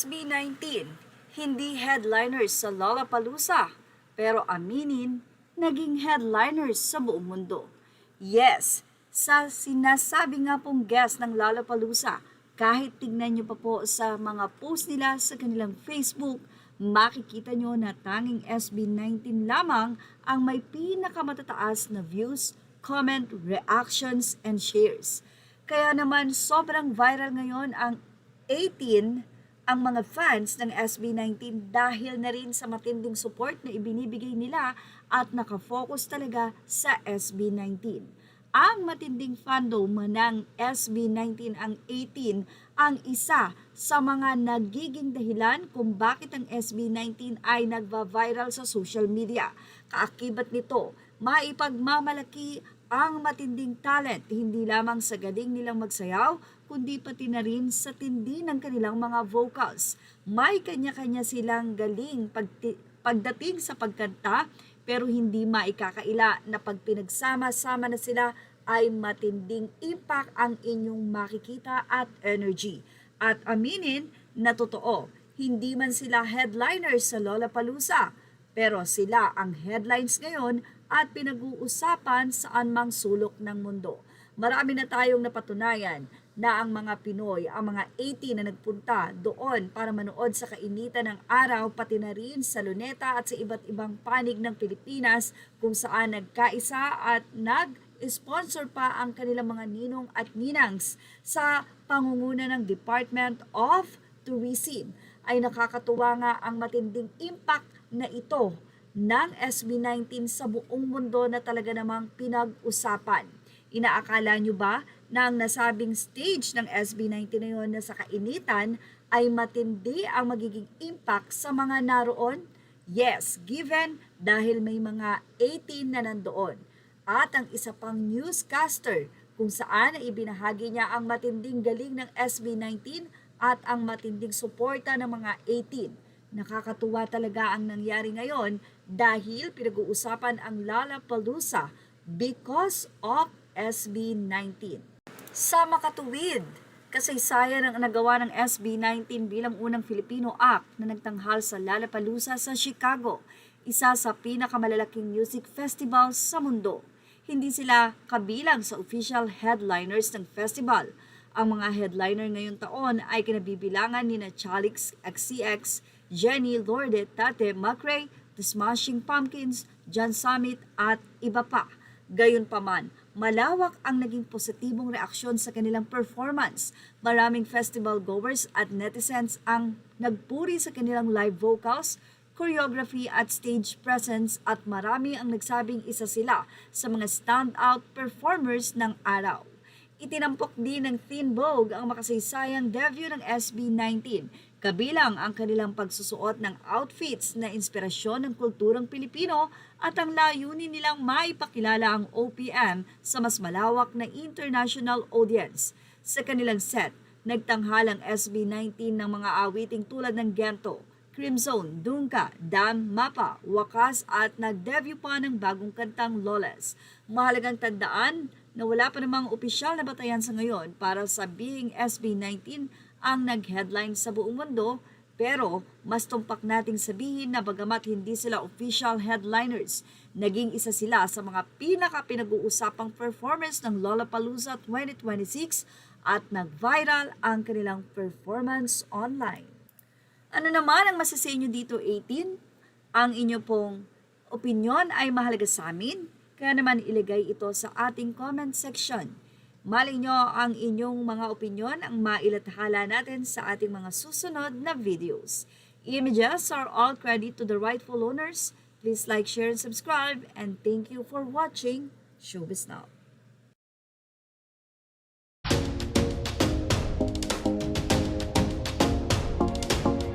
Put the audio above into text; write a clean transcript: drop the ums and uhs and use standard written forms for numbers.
SB19, hindi headliners sa Lollapalooza, pero aminin, naging headliners sa buong mundo. Yes, sa sinasabi nga pong guest ng Lollapalooza, kahit tignan nyo pa po sa mga post nila sa kanilang Facebook, makikita nyo na tanging SB19 lamang ang may pinakamatataas na views, comment, reactions, and shares. Kaya naman sobrang viral ngayon ang 18 ang mga fans ng SB19 dahil na rin sa matinding support na ibinibigay nila at nakafocus talaga sa SB19. Ang matinding fandom ng SB19 ang 18 ang isa sa mga nagiging dahilan kung bakit ang SB19 ay nagva-viral sa social media. Kaakibat nito, maipagmamalaki ang matinding talent hindi lamang sa galing nilang magsayaw, kundi pati na rin sa tindi ng kanilang mga vocals. May kanya-kanya silang galing pagdating sa pagkanta, pero hindi maikakaila na pag pinagsama-sama na sila ay matinding impact ang inyong makikita at energy. At aminin na totoo, hindi man sila headliners sa Lollapalooza, pero sila ang headlines ngayon at pinag-uusapan saan mang sulok ng mundo. Marami na tayong napatunayan na ang mga Pinoy, ang mga 80 na nagpunta doon para manood sa kainitan ng araw, pati na rin sa Luneta at sa iba't ibang panig ng Pilipinas kung saan nagkaisa at nag-sponsor pa ang kanilang mga ninong at ninangs sa pangunguna ng Department of Tourism. Ay nakakatuwa nga ang matinding impact na ito ng SB19 sa buong mundo na talaga namang pinag-usapan. Inaakala nyo ba na ang nasabing stage ng SB19 na yun na sa kainitan ay matindi ang magiging impact sa mga naroon? Yes, given dahil may mga 18 na nandoon. At ang isa pang newscaster kung saan ay ibinahagi niya ang matinding galing ng SB19 at ang matinding suporta ng mga 18. Nakakatuwa talaga ang nangyari ngayon dahil pinag-uusapan ang Lollapalooza because of SB19. Sa makatuwid, kasaysayan ang nagawa ng SB19 bilang unang Filipino act na nagtanghal sa Lollapalooza sa Chicago, isa sa pinakamalalaking music festival sa mundo. Hindi sila kabilang sa official headliners ng festival. Ang mga headliner ngayong taon ay kinabibilangan ni Chalix XCX, Jenny Lorde, Tate McRae, The Smashing Pumpkins, John Summit at iba pa. Gayunpaman, malawak ang naging positibong reaksyon sa kanilang performance. Maraming festival goers at netizens ang nagpuri sa kanilang live vocals, choreography at stage presence at marami ang nagsabing isa sila sa mga standout performers ng araw. Itinampok din ng Teen Vogue ang makasaysayang debut ng SB19, kabilang ang kanilang pagsusuot ng outfits na inspirasyon ng kulturang Pilipino at ang layunin nilang maipakilala ang OPM sa mas malawak na international audience. Sa kanilang set, nagtanghal ang SB19 ng mga awiting tulad ng Gento, Crimson, Dungka, Dam, Mapa, Wakas at nag-debut pa ng bagong kantang Lawless. Mahalagang tandaan na wala pa namang opisyal na batayan sa ngayon para sabihing SB19 ang nag-headline sa buong mundo, pero mas tumpak nating sabihin na bagamat hindi sila official headliners, naging isa sila sa mga pinaka-pinag-uusapang performers ng Lollapalooza 2026 at nag-viral ang kanilang performance online. Ano naman ang masasabi nyo dito 18? Ang inyo pong opinion ay mahalaga sa amin, kaya naman ilagay ito sa ating comment section. Malay nyo ang inyong mga opinion ang mailathala natin sa ating mga susunod na videos. Images are all credit to the rightful owners. Please like, share, and subscribe. And thank you for watching Showbiz Now.